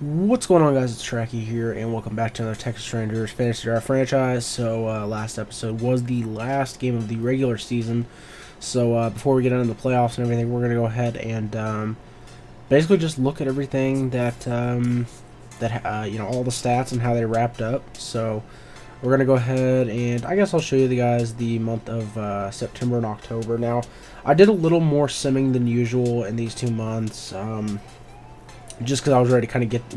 What's going on, guys? It's Tracky here, and welcome back to another Texas Rangers Fantasy Draft franchise. So, last episode was the last game of the regular season. So, before we get into the playoffs and everything, we're going to go ahead and basically just look at everything that all the stats and how they wrapped up. So, we're going to go ahead and I guess I'll show you guys the month of September and October. Now, I did a little more simming than usual in these 2 months. Just because I was ready to kind of get,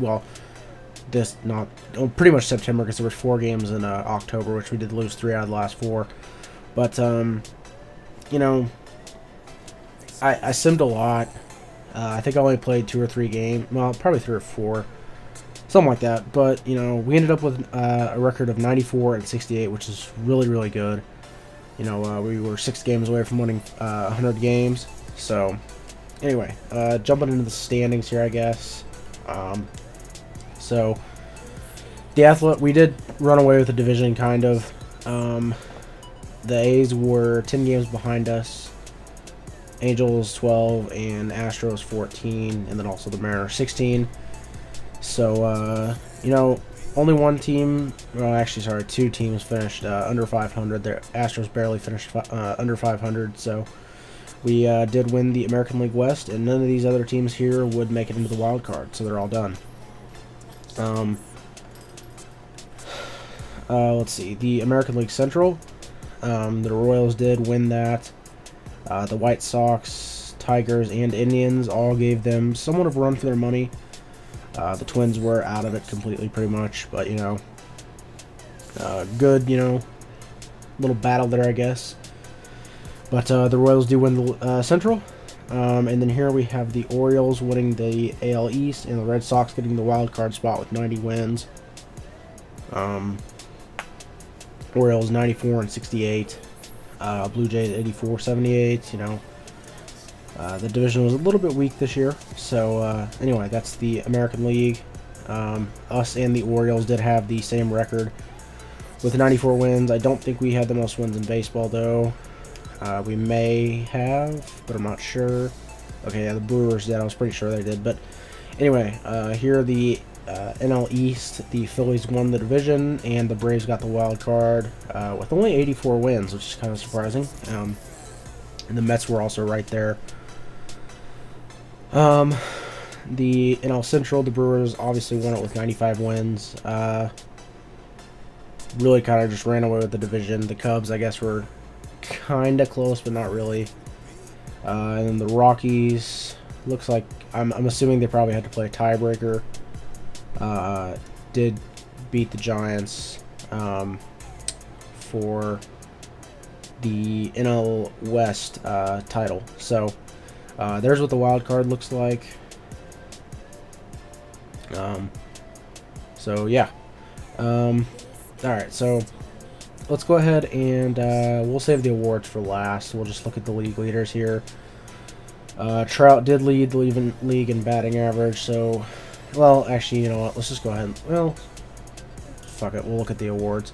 pretty much September, because there was 4 games in October, which we did lose 3 out of the last 4. But, you know, I simmed a lot. I think I only played 2 or 3 games. Well, probably 3 or 4. Something like that. But, you know, we ended up with a record of 94 and 68, which is really, really good. You know, we were 6 games away from winning 100 games. So, anyway, jumping into the standings here, I guess. So, we did run away with the division, kind of. The A's were 10 games behind us. Angels 12 and Astros 14, and then also the Mariners 16. So, you know, only one team, well, actually, sorry, 2 teams finished under 500. The Astros barely finished under 500, so we did win the American League West, and none of these other teams here would make it into the wild card, so they're all done. Let's see, the American League Central, the Royals did win that. The White Sox, Tigers, and Indians all gave them somewhat of a run for their money. The Twins were out of it completely, pretty much, but, you know, good, you know, little battle there, I guess. But the Royals do win the Central. And then here we have the Orioles winning the AL East and the Red Sox getting the wild card spot with 90 wins. Orioles 94 and 68. Blue Jays 84, 78. You know, the division was a little bit weak this year. So anyway, that's the American League. Us and the Orioles did have the same record with 94 wins. I don't think we had the most wins in baseball, though. We may have, but I'm not sure. Okay, yeah, the Brewers did. I was pretty sure they did. But anyway, here are the NL East. The Phillies won the division, and the Braves got the wild card with only 84 wins, which is kind of surprising. And the Mets were also right there. The NL Central, the Brewers obviously won it with 95 wins. Really kind of just ran away with the division. The Cubs, I guess, were kind of close, but not really. And then the Rockies, looks like, I'm assuming they probably had to play a tiebreaker. Did beat the Giants for the NL West title. So there's what the wild card looks like. So yeah. Alright, so let's go ahead and we'll save the awards for last. We'll just look at the league leaders here. Trout did lead the league in batting average, so, well, actually, you know what, let's just go ahead and, well, fuck it, we'll look at the awards.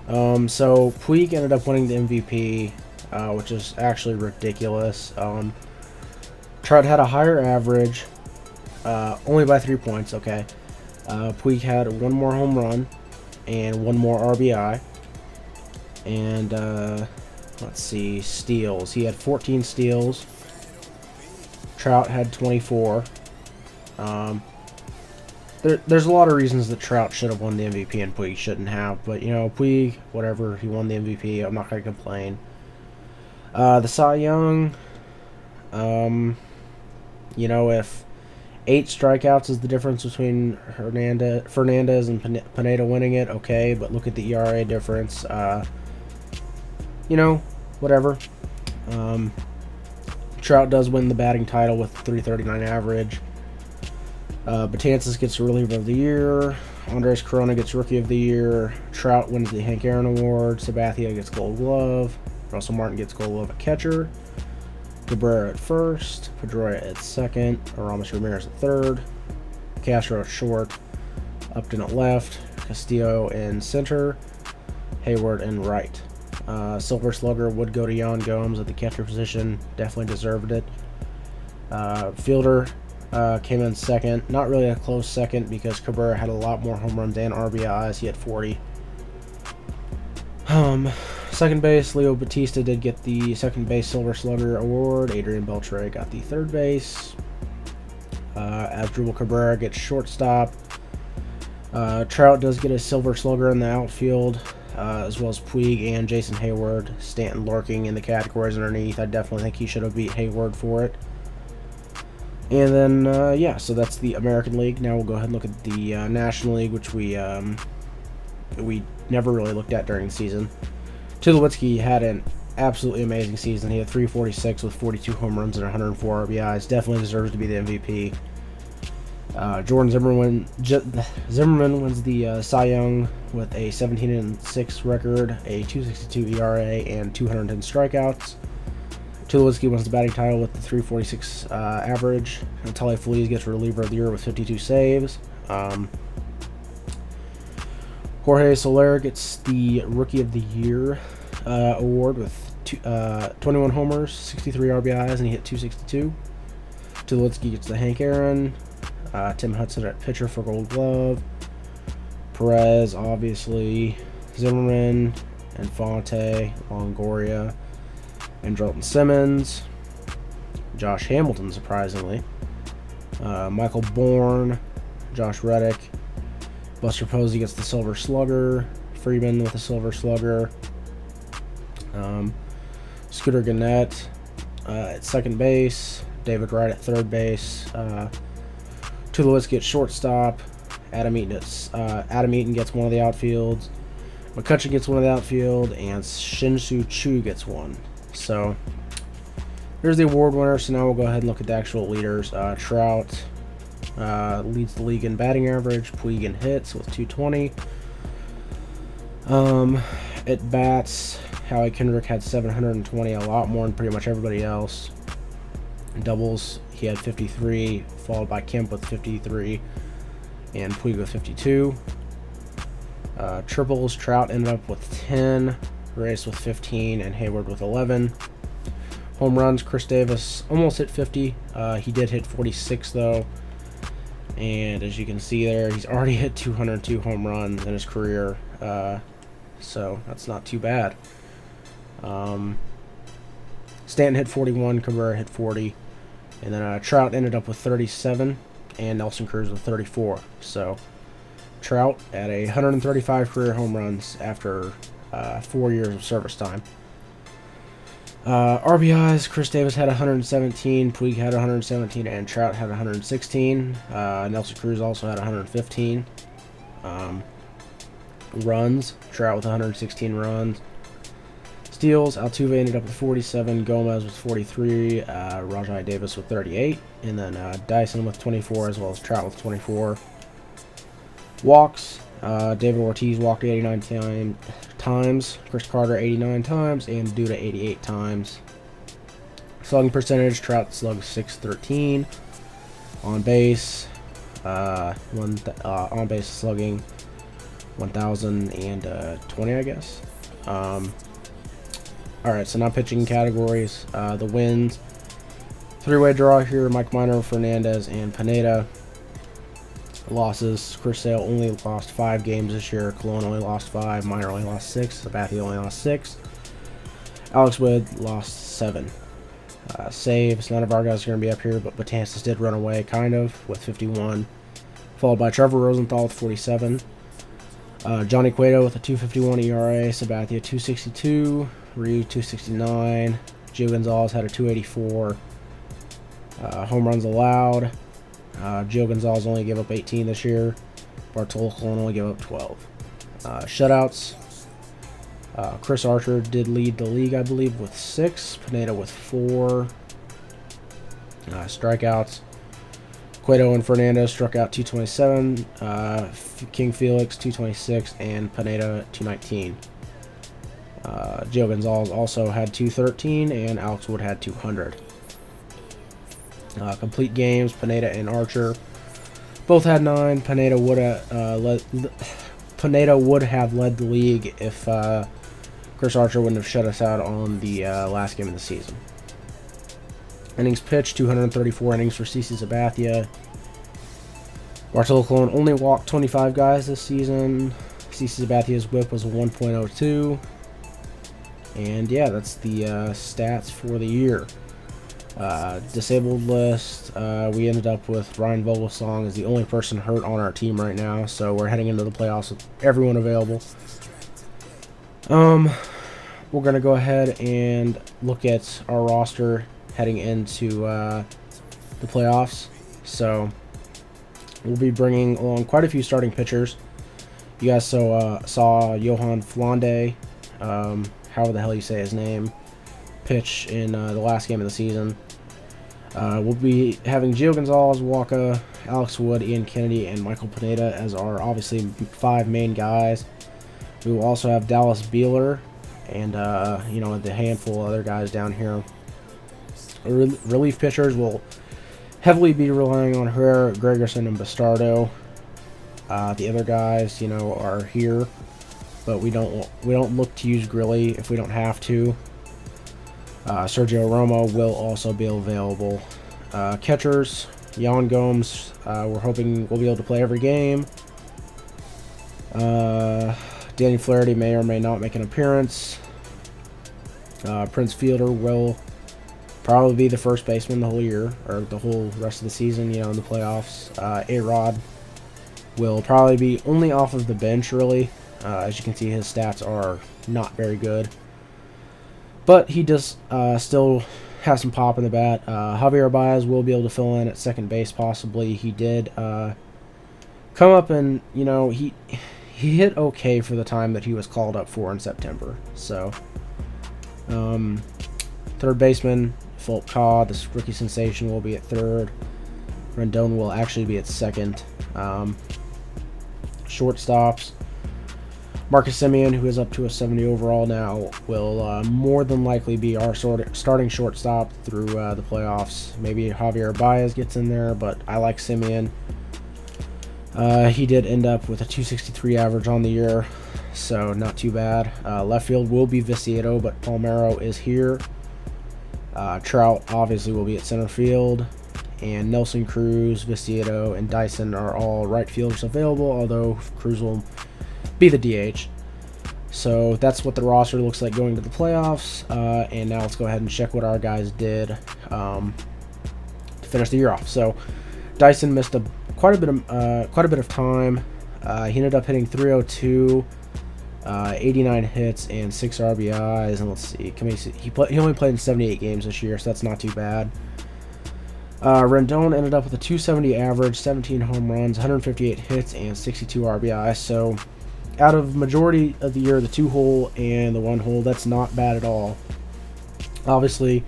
So Puig ended up winning the MVP, which is actually ridiculous. Trout had a higher average, only by 3 points, okay. Puig had 1 more home run and 1 more RBI. And, let's see, steals. He had 14 steals. Trout had 24. There's a lot of reasons that Trout should have won the MVP and Puig shouldn't have. But, you know, Puig, whatever, he won the MVP. I'm not going to complain. The Cy Young, you know, if 8 strikeouts is the difference between Fernandez and Pineda winning it, okay. But look at the ERA difference. You know, whatever. Trout does win the batting title with 339 average. Betances gets Reliever of the Year. Andres Corona gets Rookie of the Year. Trout wins the Hank Aaron Award. Sabathia gets Gold Glove. Russell Martin gets Gold Glove at catcher. Cabrera at first. Pedroia at second. Aramis Ramirez at third. Castro at short. Upton at left. Castillo in center. Hayward in right. Silver Slugger would go to Yan Gomes at the catcher position. Definitely deserved it. Fielder, came in second. Not really a close second because Cabrera had a lot more home runs and RBIs. He had 40. Second base, Leo Batista did get the second base Silver Slugger award. Adrian Beltre got the third base. Asdrubal Cabrera gets shortstop. Trout does get a Silver Slugger in the outfield, as well as Puig and Jason Hayward. Stanton lurking in the categories underneath. I definitely think he should have beat Hayward for it. And then, yeah, so that's the American League. Now we'll go ahead and look at the National League, which we never really looked at during the season. Tulowitzki had an absolutely amazing season. He had 346 with 42 home runs and 104 RBIs. Definitely deserves to be the MVP. Jordan Zimmerman wins the Cy Young with a 17-6 record, a 2.62 ERA, and 210 strikeouts. Tulowitzki wins the batting title with the 346 average. Natalie Feliz gets reliever of the year with 52 saves. Jorge Soler gets the Rookie of the Year award with 21 homers, 63 RBIs, and he hit 262. Tulowitzki gets the Hank Aaron. Tim Hudson at pitcher for Gold Glove. Perez, obviously. Zimmerman, Infante, Longoria, and Andrelton Simmons. Josh Hamilton, surprisingly. Michael Bourne, Josh Reddick. Buster Posey gets the Silver Slugger. Freeman with the Silver Slugger. Scooter Gannett at second base. David Wright at third base. Tulowitzki at shortstop. Adam Eaton gets one of the outfields. McCutcheon gets one of the outfield. And Shin-Soo Choo gets one. So, there's the award winner. So now we'll go ahead and look at the actual leaders. Trout leads the league in batting average. Puig in hits with 220. At bats, Howie Kendrick had 720, a lot more than pretty much everybody else. Doubles, he had 53, followed by Kemp with 53, and Puig with 52. Triples, Trout ended up with 10, Reyes with 15, and Hayward with 11. Home runs, Chris Davis almost hit 50. He did hit 46, though. And as you can see there, he's already hit 202 home runs in his career. So that's not too bad. Stanton hit 41, Cabrera hit 40. And then Trout ended up with 37, and Nelson Cruz with 34. So Trout at 135 career home runs after 4 years of service time. RBIs, Chris Davis had 117, Puig had 117, and Trout had 116. Nelson Cruz also had 115. Runs, Trout with 116 runs. Steals, Altuve ended up with 47, Gomez with 43, Rajai Davis with 38, and then Dyson with 24, as well as Trout with 24. Walks, David Ortiz walked 89 times, Chris Carter 89 times, and Duda 88 times. Slugging percentage, Trout slugged .613. On base, on base slugging 1,020, I guess. Alright, so now pitching categories. The wins. Three-way draw here, Mike Minor, Fernandez, and Pineda. Losses, Chris Sale only lost 5 games this year. Colon only lost 5. Minor only lost 6. Sabathia only lost 6. Alex Wood lost 7. Saves, none of our guys are going to be up here, but Betances did run away, kind of, with 51. Followed by Trevor Rosenthal with 47. Johnny Cueto with a 2.51 ERA. Sabathia 2.62. Ryu 269. Gio Gonzalez had a 284. Home runs allowed. Gio Gonzalez only gave up 18 this year. Bartolo Colon only gave up 12. Shutouts. Chris Archer did lead the league, I believe, with 6. Pineda with 4. Strikeouts. Cueto and Fernandez struck out 227. King Felix 226, and Pineda 219. Gio Gonzalez also had 213, and Alex Wood had 200. Complete games, Pineda and Archer both had 9. Pineda would have led the league if Chris Archer wouldn't have shut us out on the last game of the season. Innings pitched, 234 innings for CC Sabathia. Bartolo Colon only walked 25 guys this season. CC Sabathia's whip was a 1.02. And yeah, that's the stats for the year. Disabled list, we ended up with Ryan Vogelsong as the only person hurt on our team right now, so we're heading into the playoffs with everyone available. We're going to go ahead and look at our roster heading into the playoffs. So we'll be bringing along quite a few starting pitchers. You guys saw Johan Flande, however the hell you say his name, pitch in the last game of the season. We'll be having Gio Gonzalez, Waka, Alex Wood, Ian Kennedy, and Michael Pineda as our obviously 5 main guys. We will also have Dallas Beeler and the handful of other guys down here. Relief pitchers will heavily be relying on Herrera, Gregerson, and Bastardo. The other guys, are here, but we don't look to use Grilly if we don't have to. Sergio Romo will also be available. Catchers, Jan Gomes, we're hoping we'll be able to play every game. Danny Flaherty may or may not make an appearance. Prince Fielder will probably be the first baseman the whole year, or the whole rest of the season, in the playoffs. A-Rod will probably be only off of the bench, really. As you can see, his stats are not very good. But he does still have some pop in the bat. Javier Baez will be able to fill in at second base, possibly. He did come up and, he hit okay for the time that he was called up for in September. So, third baseman, Philip Kaw, this rookie sensation, will be at third. Rendon will actually be at second. Shortstops, Marcus Semien, who is up to a 70 overall now, will more than likely be our starting shortstop through the playoffs. Maybe Javier Baez gets in there, but I like Semien. He did end up with a 263 average on the year, so not too bad. Left field will be Viciedo, but Palmeiro is here. Trout obviously will be at center field. And Nelson Cruz, Viciedo, and Dyson are all right fielders available, although Cruz will be the DH. So that's what the roster looks like going to the playoffs. And now let's go ahead and check what our guys did to finish the year off. So Dyson missed quite a bit of time. He ended up hitting 302, 89 hits, and 6 RBIs. And let's see, he only played in 78 games this year, so that's not too bad. Rendon ended up with a 270 average, 17 home runs, 158 hits, and 62 RBI. So, out of majority of the year, the 2-hole and the 1-hole, that's not bad at all. Obviously,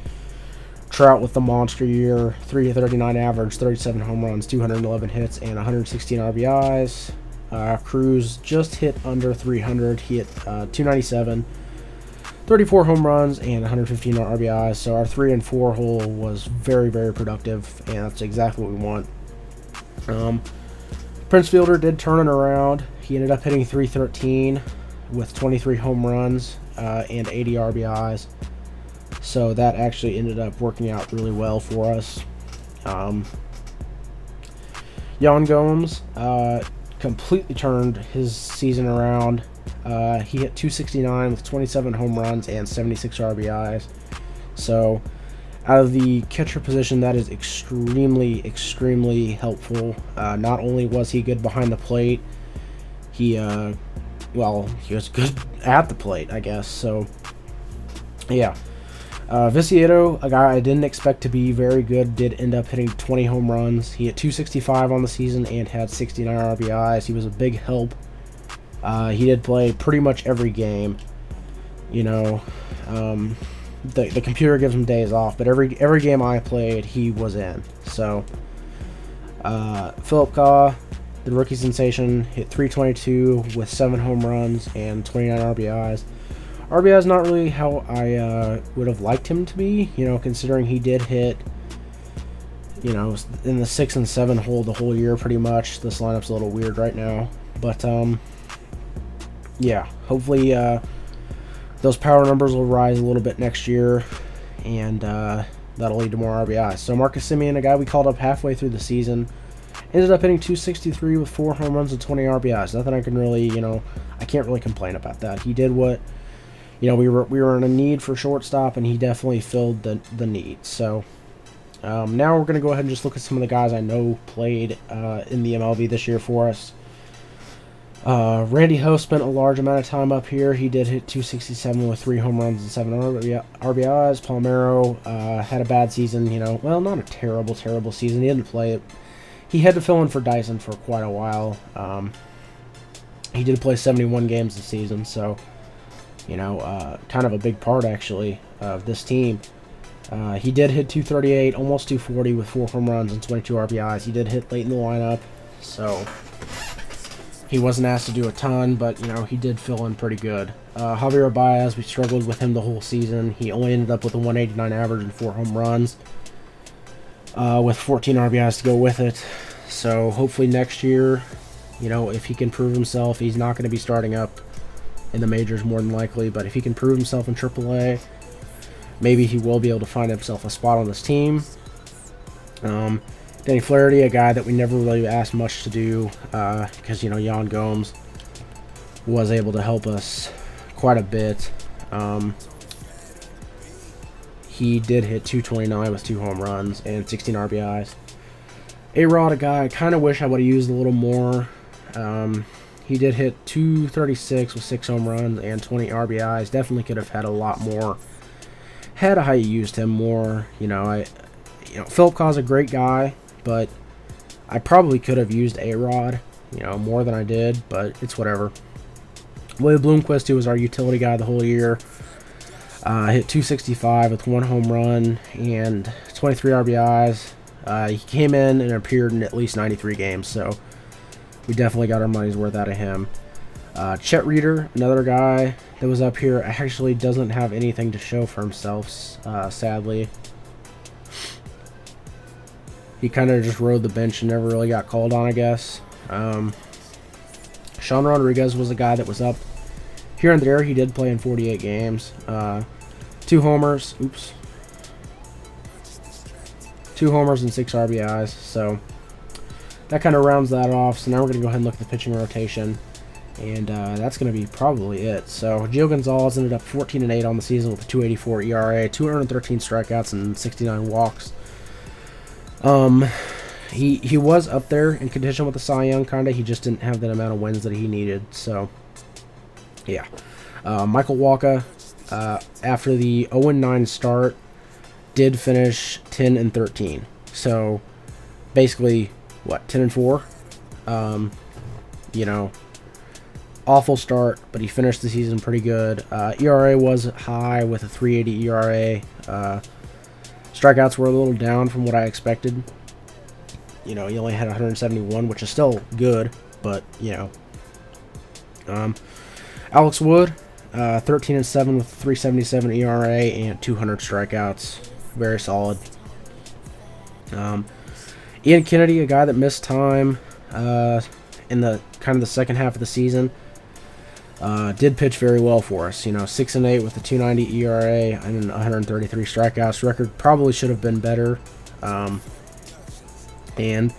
Trout with the monster year, 339 average, 37 home runs, 211 hits, and 116 RBIs. Cruz just hit under 300. He hit 297. 34 home runs and 115 RBIs, so our 3 and 4 hole was very, very productive, and that's exactly what we want. Prince Fielder did turn it around. He ended up hitting 313 with 23 home runs and 80 RBIs, so that actually ended up working out really well for us. Jan Gomes completely turned his season around. He hit 269 with 27 home runs and 76 RBIs. So, out of the catcher position, that is extremely, extremely helpful. Not only was he good behind the plate, he was good at the plate, I guess. So, yeah. Viciedo, a guy I didn't expect to be very good, did end up hitting 20 home runs. He hit 265 on the season and had 69 RBIs. He was a big help. He did play pretty much every game. The computer gives him days off, but every game I played, he was in. So, Philip Kaw, the rookie sensation, hit 322 with 7 home runs and 29 RBIs. RBI is not really how I would have liked him to be, considering he did hit, in the 6 and 7 hole the whole year pretty much. This lineup's a little weird right now, but yeah, hopefully those power numbers will rise a little bit next year, and that'll lead to more RBIs. So Marcus Semien, a guy we called up halfway through the season, ended up hitting 263 with 4 home runs and 20 RBIs. Nothing I can really, I can't really complain about that. He did what, we were in a need for shortstop, and he definitely filled the need. So now we're going to go ahead and just look at some of the guys I know played in the MLB this year for us. Randy Ho spent a large amount of time up here. He did hit 267 with 3 home runs and 7 RBIs. Palmeiro had a bad season, well, not a terrible season. He didn't play it. He had to fill in for Dyson for quite a while. He did play 71 games this season, so, kind of a big part, actually, of this team. He did hit 238, almost 240 with 4 home runs and 22 RBIs. He did hit late in the lineup, so he wasn't asked to do a ton, but, he did fill in pretty good. Javier Baez, we struggled with him the whole season. He only ended up with a 189 average and 4 home runs, with 14 RBIs to go with it. So hopefully next year, if he can prove himself, he's not going to be starting up in the majors more than likely, but if he can prove himself in AAA, maybe he will be able to find himself a spot on this team. Danny Flaherty, a guy that we never really asked much to do, because, Yan Gomes was able to help us quite a bit. He did hit 229 with 2 home runs and 16 RBIs. A-Rod, a guy I kind of wish I would have used a little more. He did hit 236 with 6 home runs and 20 RBIs. Definitely could have had a lot more had I used him more. Philip Kaw's a great guy, but I probably could have used A-Rod, more than I did, but it's whatever. Willie Bloomquist, who was our utility guy the whole year, hit 265 with 1 home run and 23 RBIs. He came in and appeared in at least 93 games, so we definitely got our money's worth out of him. Chet Reeder, another guy that was up here, actually doesn't have anything to show for himself, sadly. He kind of just rode the bench and never really got called on, I guess. Sean Rodriguez was a guy that was up here and there. He did play in 48 games. 2 homers. Oops. 2 homers and 6 RBIs. So that kind of rounds that off. So now we're going to go ahead and look at the pitching rotation. And that's going to be probably it. So Gio Gonzalez ended up 14-8 on the season with a 2.84 ERA, 213 strikeouts, and 69 walks. He was up there in contention with the Cy Young, kind of. He just didn't have that amount of wins that he needed. So, yeah. Michael Wacha, after the 0-9 start, did finish 10-13. So, basically, what, 10-4? Awful start, but he finished the season pretty good. ERA was high with a 3.80 ERA. Strikeouts were a little down from what I expected. He only had 171, which is still good, but, Alex Wood, 13-7 with 377 ERA and 200 strikeouts. Very solid. Ian Kennedy, a guy that missed time in the kind of the second half of the season, did pitch very well for us. 6-8 with a 2.90 ERA and 133 strikeouts. Record probably should have been better. And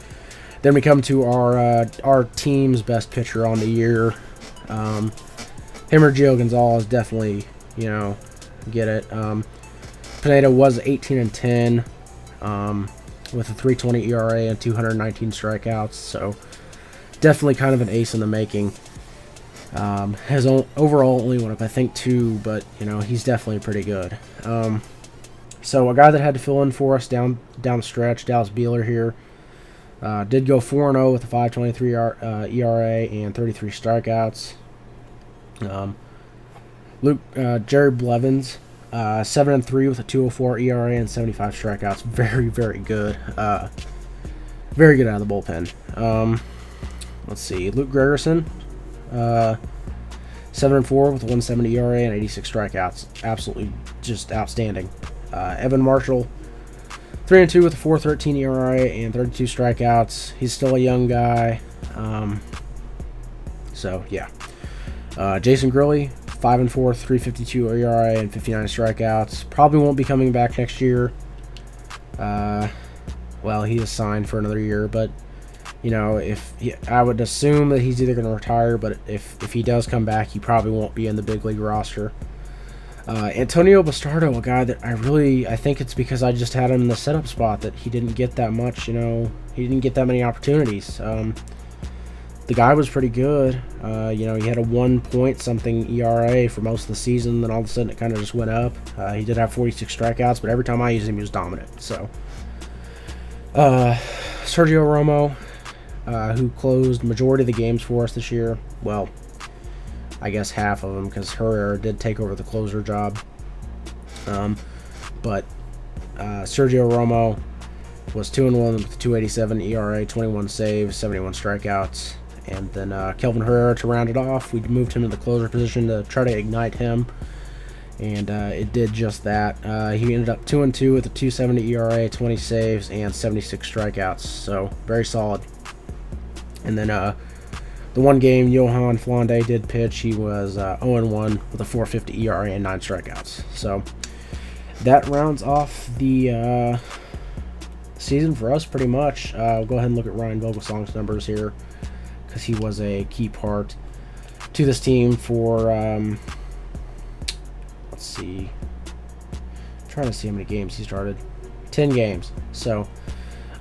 then we come to our team's best pitcher on the year. Him or Gio Gonzalez, definitely, get it. Pineda was 18-10 with a 3.20 ERA and 219 strikeouts. So definitely kind of an ace in the making. Has overall only went up, I think, 2, but, he's definitely pretty good. So a guy that had to fill in for us down the stretch, Dallas Beeler here, did go 4-0 with a 5.23 ERA and 33 strikeouts. Jerry Blevins, 7-3 with a 2.04 ERA and 75 strikeouts. Very, very good. Very good out of the bullpen. Let's see. Luke Gregerson, 7-4 with a 1.70 ERA and 86 strikeouts. Absolutely just outstanding. Evan Marshall, 3-2 with a 4.13 ERA and 32 strikeouts. He's still a young guy. So, yeah. Jason Grilly, 5-4, 3.52 ERA and 59 strikeouts. Probably won't be coming back next year. Well, he is signed for another year, but you know, I would assume that he's either going to retire, but if he does come back, he probably won't be in the big league roster. Antonio Bastardo, a guy that I think it's because I just had him in the setup spot that he didn't get that much, you know, he didn't get that many opportunities. The guy was pretty good. You know, he had a 1 point something ERA for most of the season, then all of a sudden it kind of just went up. He did have 46 strikeouts, but every time I used him, he was dominant. So, Sergio Romo, who closed majority of the games for us this year. Well, I guess half of them, because Herrera did take over the closer job. But Sergio Romo was 2-1 with 2.87 ERA, 21 saves, 71 strikeouts. And then Kelvin Herrera, to round it off, we moved him to the closer position to try to ignite him. And it did just that. He ended up 2-2 with a 2.70 ERA, 20 saves, and 76 strikeouts. So, very solid. And then the one game Johan Flande did pitch, he was 0-1 with a 4.50 ERA and 9 strikeouts. So, that rounds off the season for us pretty much. We'll go ahead and look at Ryan Vogelsong's numbers here, because he was a key part to this team for, let's see, I'm trying to see how many games he started. 10 games. So,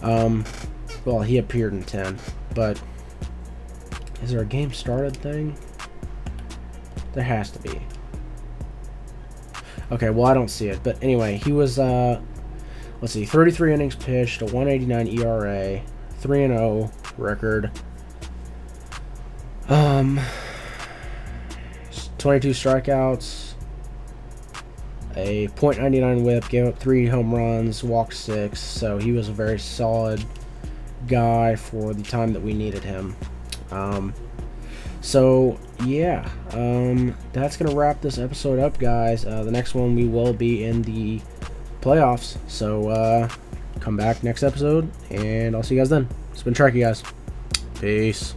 well, he appeared in 10, but is there a game started thing? There has to be. Okay, well, I don't see it, but anyway, he was, let's see, 33 innings pitched, a 1.89 ERA, 3-0 record. 22 strikeouts, a .99 whip, gave up 3 home runs, walked 6, so he was a very solid guy for the time that we needed him. So yeah, that's gonna wrap this episode up, guys. The next one we will be in the playoffs, so come back next episode, and I'll see you guys then. It's been Tracky, guys. Peace.